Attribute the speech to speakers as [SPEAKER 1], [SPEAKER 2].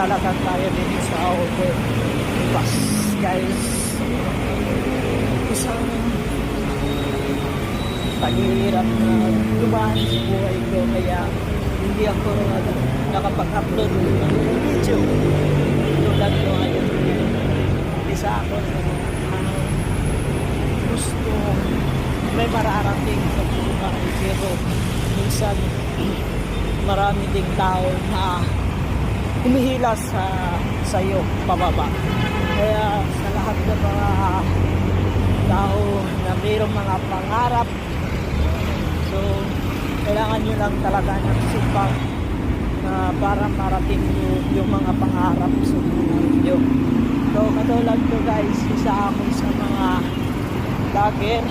[SPEAKER 1] maglalakad tayo dito sa overpass guys. Isang paghihirap na dumaan sa buhay ko, kaya hindi ako nakapag-upload ng video tulad ko ngayon. Isa ako na gusto may mararating sa buhay, pero minsan marami ding tao na humihila sa iyo pababa. Kaya sa lahat ng mga tao na mayroong mga pangarap, so kailangan nyo lang talaga ng sipag na para marating yung mga pangarap sa buhay nyo. So katulad ko guys, isa ako sa mga vlogger